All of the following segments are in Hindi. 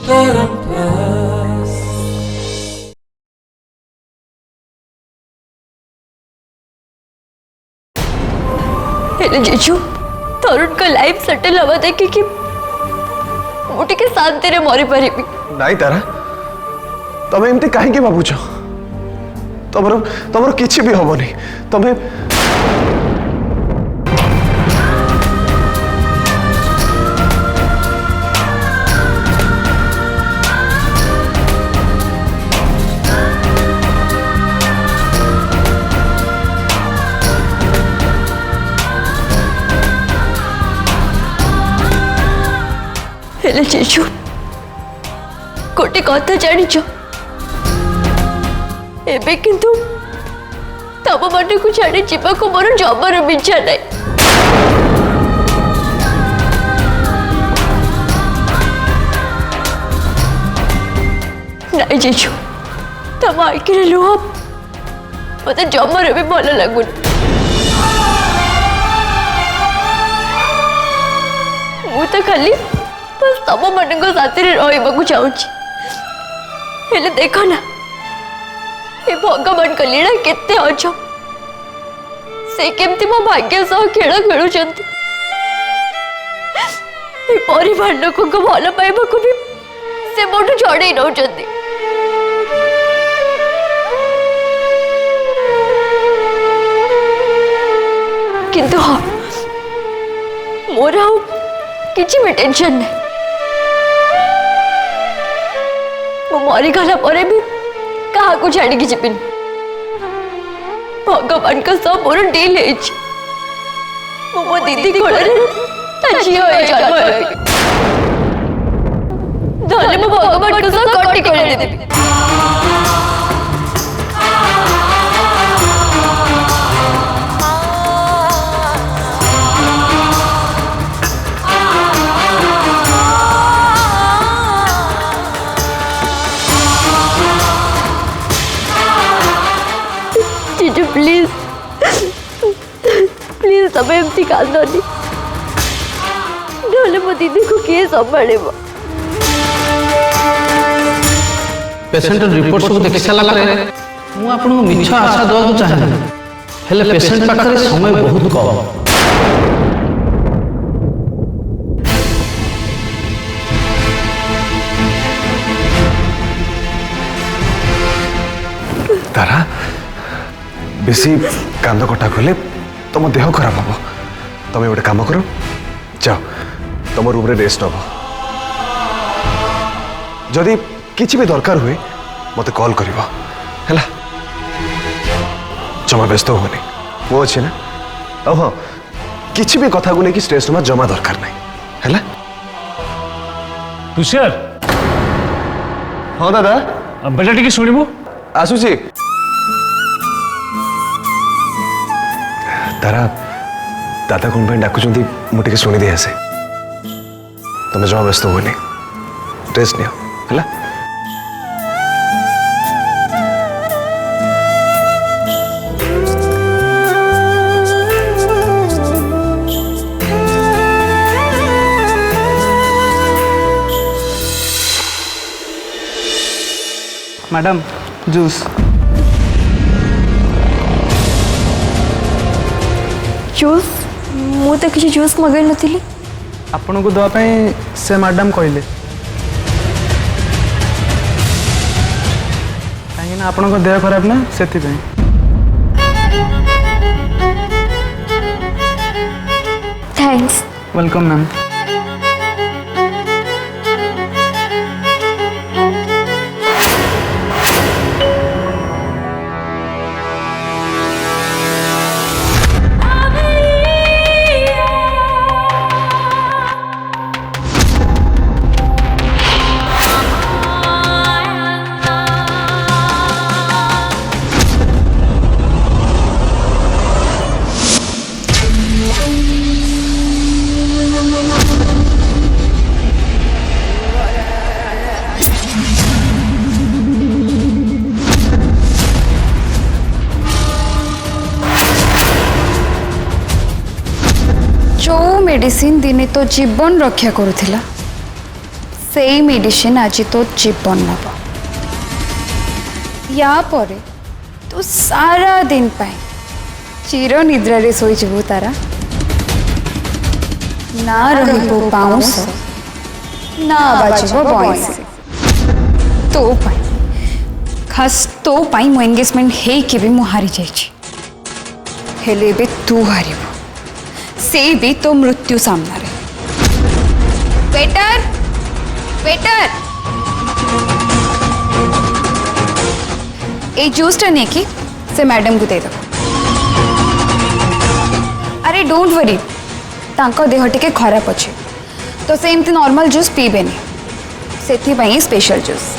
हेले जीजू तरुण का लाइफ सेटल हवा देखी कि मुझे के शांति रे मरी पारि नहीं तारा तमें एमती कहीं भावुच तमर तमर किछि भी हबनी तमें हेले जीजू गोटे कथा जानिच एबे किंतु तब मन को छाड़ी जीवा को मोर जबर इच्छा नहीं नहीं जीजू तम आखिर लुह मत जमर भी भल लगुन मु तो खाली बस तम मन साथी रहा चाहूँ देख ना ये भगवान का लीला केते अच्छ से केमती मो भाग्य सह खेल खेलुं परिवार लोक भल पाइबा को भी से मोटू छड़े नौ किंतु हाँ मोर किसी भी टेंशन नहीं मु मरीगला भी क्या को छाड़ी जीवन भगवान का सब मोर डील मो दीदी को भगवान को सब कटी कर प्लीज प्लीज तब एमती कांदनी ना मो दीदी को किए संभाल पेशेंट रिपोर्ट सब देख सारा मु आपन मिछ आशा देवा चाहे हेले पेशेंट पाखरे समय बहुत कम तारा बेसी कांद कटा कले तुम देह खराब हम तुम गोटे काम कर जाओ तुम रूम रे रेस्ट नब जदि किसी भी दरकार हुए मत कॉल कर जमा व्यस्त होनी वो अच्छे ना और हाँ किसी भी कथा को लेकिन स्ट्रेस नवा जमा दरकार नहीं है तुषार हाँ दादा बेटा टी शुणु आसुची तारा दादा कौन पर डाकुं मुझे शुणी दी आसे तुम जमा व्यस्त होनी रेस्ट नियो है मैडम जूस जूस मु तो किसी जूस मगाई नी आपन को दवाई से मैडम कहले कहीं आपन देह खराब ना से थैंक्स वेलकम मैम जो मेडिसिन दिने तो जीवन रक्षा करुथिला सेई मेडिसिन आज तो जीवन नब या परे तू सारा दिन पाए चिर निद्रा रे सोई जीवु तारा ना रहिबो पाउस ना बाजिबो बॉयस तो पाई खास तो पाई मो एंगेजमेंट हे के भी मु हारी जाइछि हेले बे तू हारिबो से भी तो मृत्यु सामना रे वेटर वेटर ए जूस टा नेकी से मैडम को दे दो अरे डोंट वरी तांको देह टिके खराब अच्छे तो से एमती नॉर्मल जूस पीबेनी सेथि पई स्पेशल जूस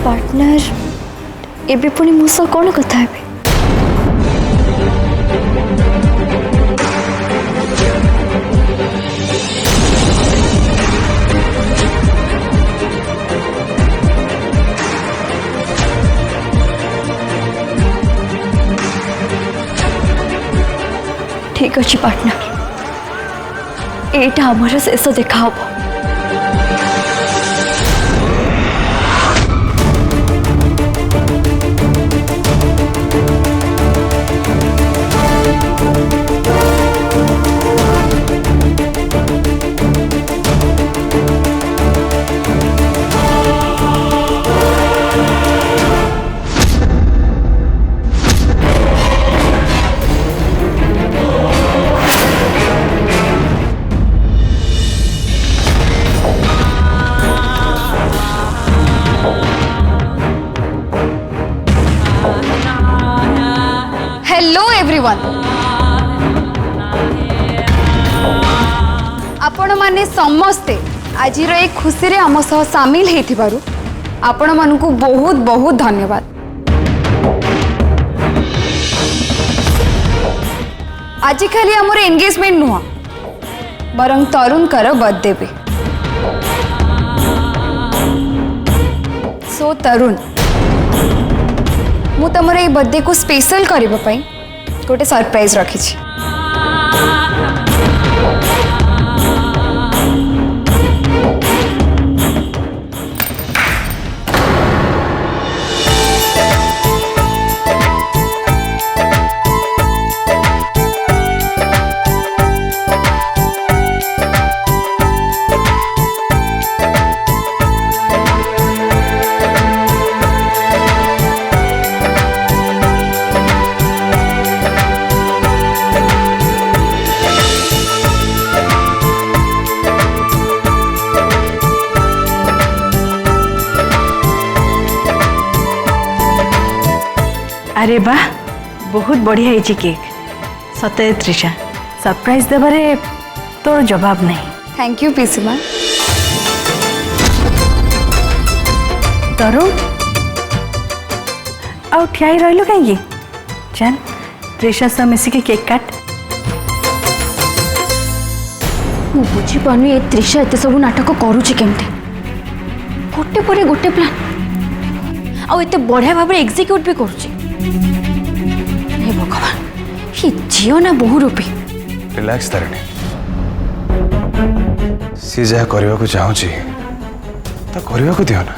पार्टनर एबे पुणी मो सह कौन कथा है ठीक अच्छे पार्टनर एटा हमारा शेष देखा हम हेलो एवरीवन आपण माने समस्ते आज ए खुशी रे आम सह सामिल हेथिबारु आपण मानकु बहुत बहुत धन्यवाद आज खाली आमर एंगेजमेंट नुह बरं तरुण कर बर्थडे भी सो तरुण मु तमर ए बर्थडे को स्पेशल करबा पई गोटे सरप्राइज रखी छी अरे वाह बहुत बढ़िया है केक सते त्रिषा सरप्राइज देबारे तोर जवाब नहीं थैंक यू पीसीमा तरुण आउ ठियाई रहिलो कहीं चल त्रिषा से मिसिके केक काट मु बुझी पानी ए त्रिषा एते सब नाटक करूची केमते गोटे परे गोटे प्लान आ एते बढ़िया भाव एग्जीक्यूट भी करूची हे भगवान ही झील ना बहु रूपी रिलैक्स तारिणी सी जहाँ करने को चाहूँगी ता करने को दियो ना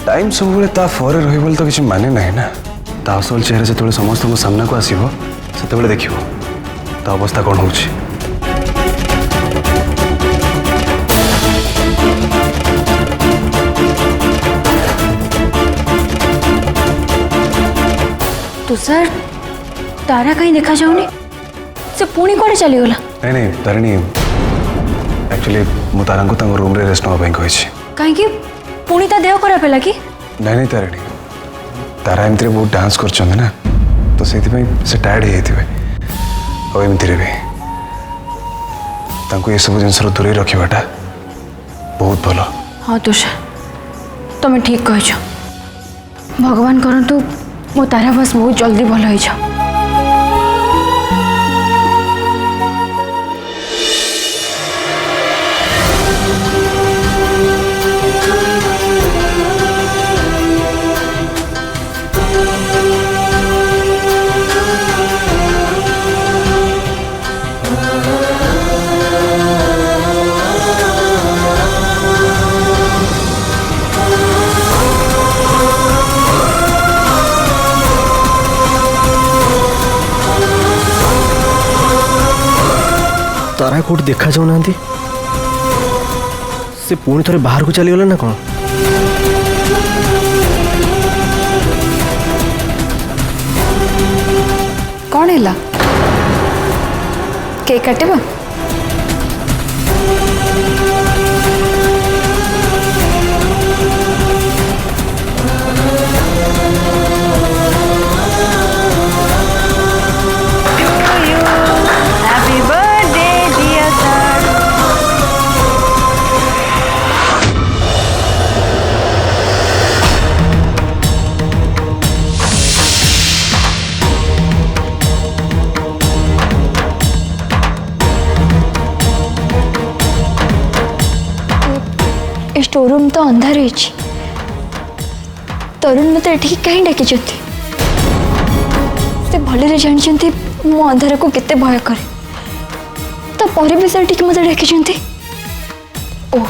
टाइम सब ता फरे रही तो किसी माने ना ना ता असल चेहरा से समस्त को सामना को आसो से देखियो ता अवस्था कौन हो तुषार तारा कहीं देखा जाऊनी से पुणी कौन चलीगला नहीं नहीं तारिणी एक्चुअली मु तारा को तांको रूम रे रेस्ट नवा पई कहिछि। कहीं पुणी ता देह खराब है कि नहीं तारिणी तारा एमती बहुत डांस कर ना तो से टायर्ड हो एमती भी ये सब जिन दूरे रखाटा बहुत भल। हाँ तुषार तुम्हें ठीक कह भगवान करंतु मो तारा बस बहुत जल्दी भल हो जाओ। तारा कोट देखा जाऊना से पुणी थे बाहर को चलीगला ना कौन? कौन है केक काटवा? स्टोर रूम तो अंधार हो तरुण मत कहीं डाकी से भले जानते मो अंधार को केते भय करे तापर भी सर मत डाकी ओह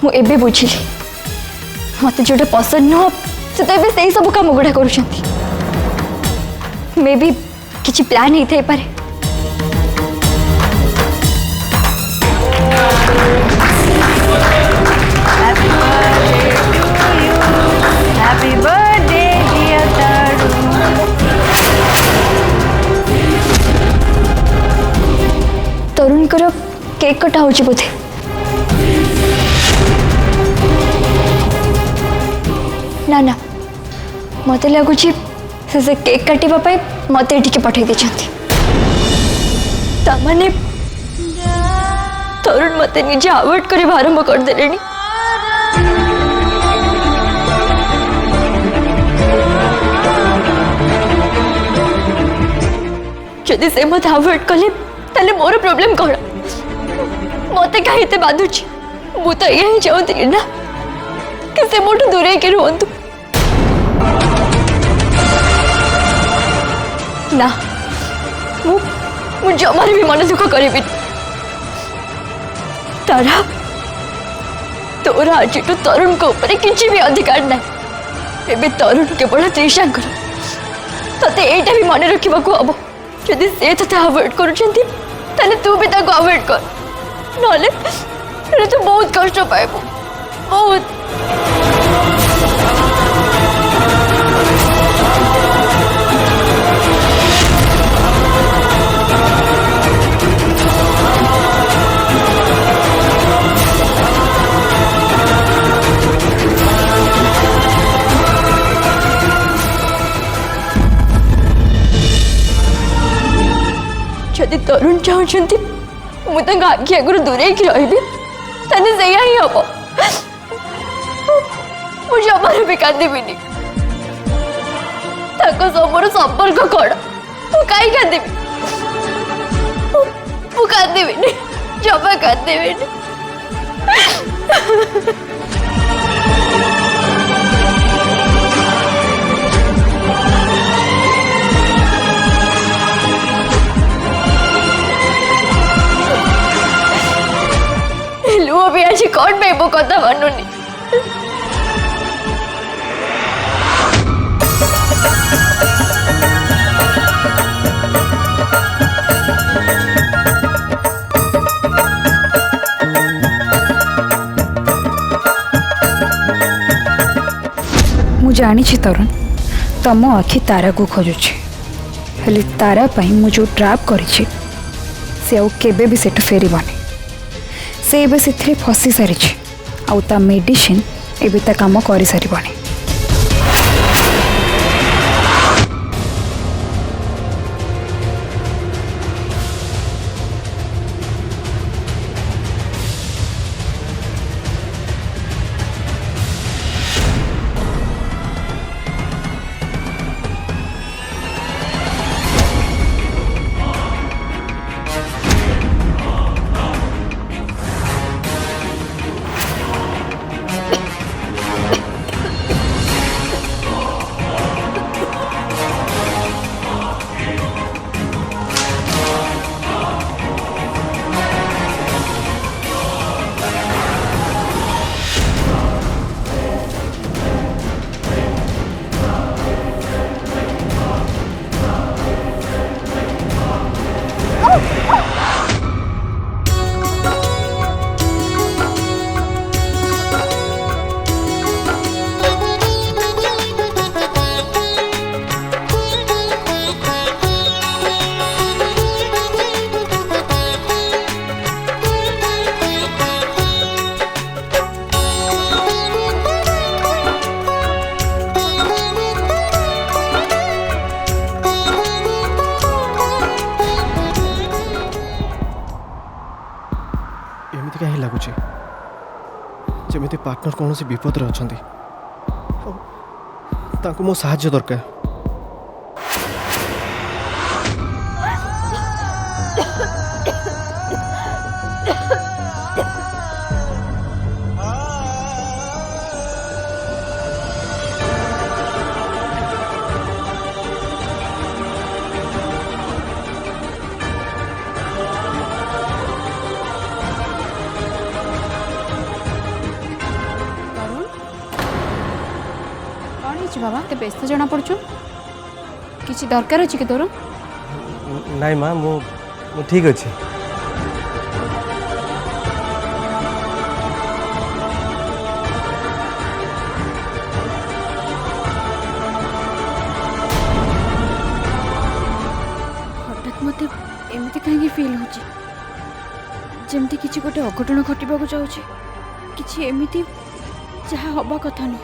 मुझे बुझिली मत जोटा पसंद नुह से तो से सब कम गुड़ा कर मे भी किसी प्लान ही थे पारे। Happy birthday, dear Tarun. तरुण कर केक कटा हो बोधे ना ना मत लगुच से केक काटापी मत पठे माने तरुण मत निजे अवॉइड कर आरंभ करदे। जदि से मत अवॉइड कले ताले मोर प्रॉब्लम कौन मत कहीं बाधुची मु तो यही चाहती ना कि से मोटू दूरे के रुहतु ना मु जमार भी मन दुख करी तारा तोर आज तरुण को ऊपर किसी भी अधिकार ना एबे तरुण केवल त्रिशांकर ते एटा भी मन रखा हम जदि से ते अवॉइड कर तू भी अवॉइड कर ना तो बहुत कष्ट पाइबू बहुत। जदि तरुण चाहते मुझे आखि आगुरी दूरे रही से ही हम मुझे जमार भी कांदी समर संपर्क कौन मु कहीं कांदी जमा कांदी। लुह भी आज कौन पे वो कथा मानुनी मु जानी तरुण तम आखि तारा को खोजुची तारा पाई मु जो ट्रैप करी से आउ केबे भी सेठ फेरबनी से एबे सिथिरे फसी सारी आउ ता मेडिसिन एबे ता काम करि सारिबनी। एमती कहीं लगुच जमी पार्टनर कौन सी विपद अच्छा मो साहाय्य दरकार। बाबा ते व्यस्त जना पड़छु किछि दरकार अछि कि तोर? नाई माँ मु ठीक अच्छे। हठात मते एमती कहीं फील होची जेमती किछि गोटे अघटन घटिबाको जाउची किछि एमिति जहा हबा कथा न।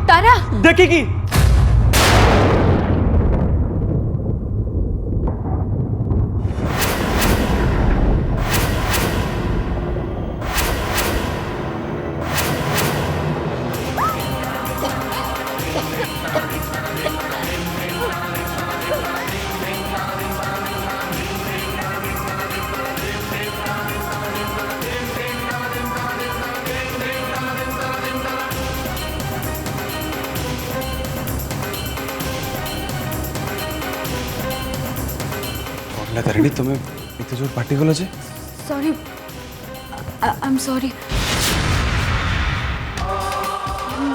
तारा देखेगी तारिणी तुम्हें इतने जोर पार्टी कल जे सॉरी आई एम सॉरी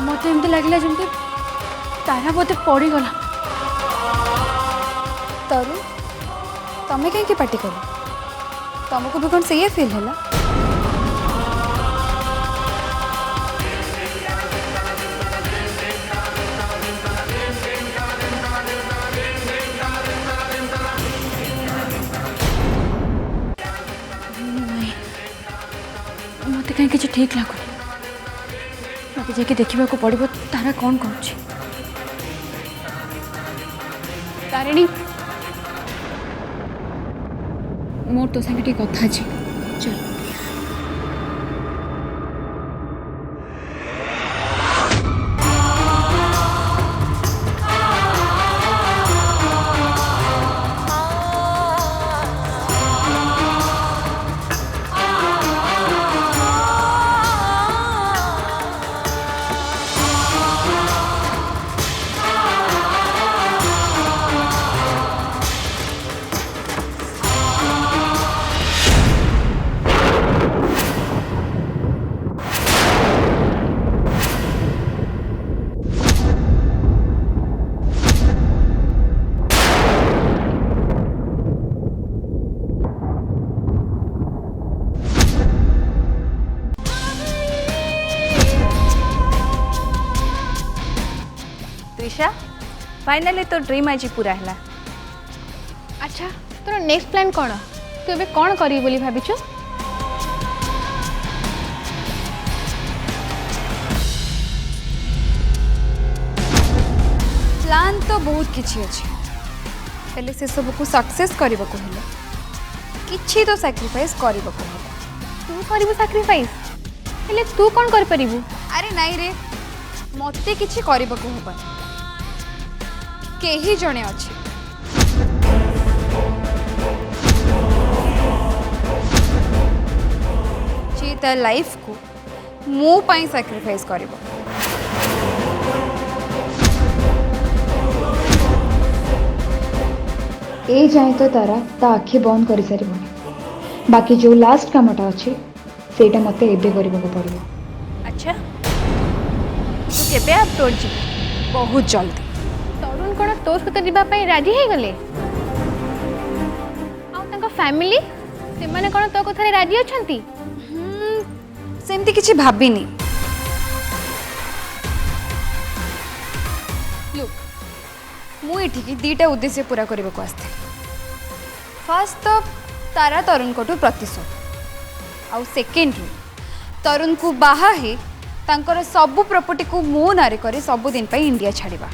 मत एमती लगे जमी तारा बोते पड़गला। तरुण तमें कहीं पार्टी कर तुमको भी कौन से फील है? मत कहीं किसी ठीक लगुनि मत जाके देखा पड़ो तारा कौन करुच्ची। तारिणी मोर तो संगे कथा अच्छी चल। त्रिशा फाइनली तो ड्रीम आज पूरा है। अच्छा तोर नेक्स्ट प्लान कौन तू ए कौन करी बोली भाविचु प्लान तो बहुत किछि अछि पहले से सब को सक्सेस करबा को हेले किछि तो सैक्रिफाइस करबा को हेले तू करिबु सैक्रिफाइस हेले तू कौन कर परिबु अरे नहीं रे मते किछि करबा को होबा केही जणे अछि जे त लाइफ को मो पाई सैक्रिफाइस करबा ए जाए तो तारा ता आखि बंद कर सारी बाकी जो लास्ट कामटा अच्छे सेटा मते एबे करबा पड़ो। अच्छा तू केबे आप तोड़ जी बहुत जल्दी तरुण कौन तो सहित जावाई राजी हो गले फैमिली से माने कौन तो कथारे राजी अछंती सेमती किछि भाबिनी लुक मु एठी दीटा उद्देश्य पूरा करबा को आस्ते फर्स्ट तो तारा तरुण कोटू प्रतिशोध आउ सेकेंड तरुण को बाहा हे तांकर सब प्रॉपर्टी को मो नारे करे सब दिन पे इंडिया छाड़िबा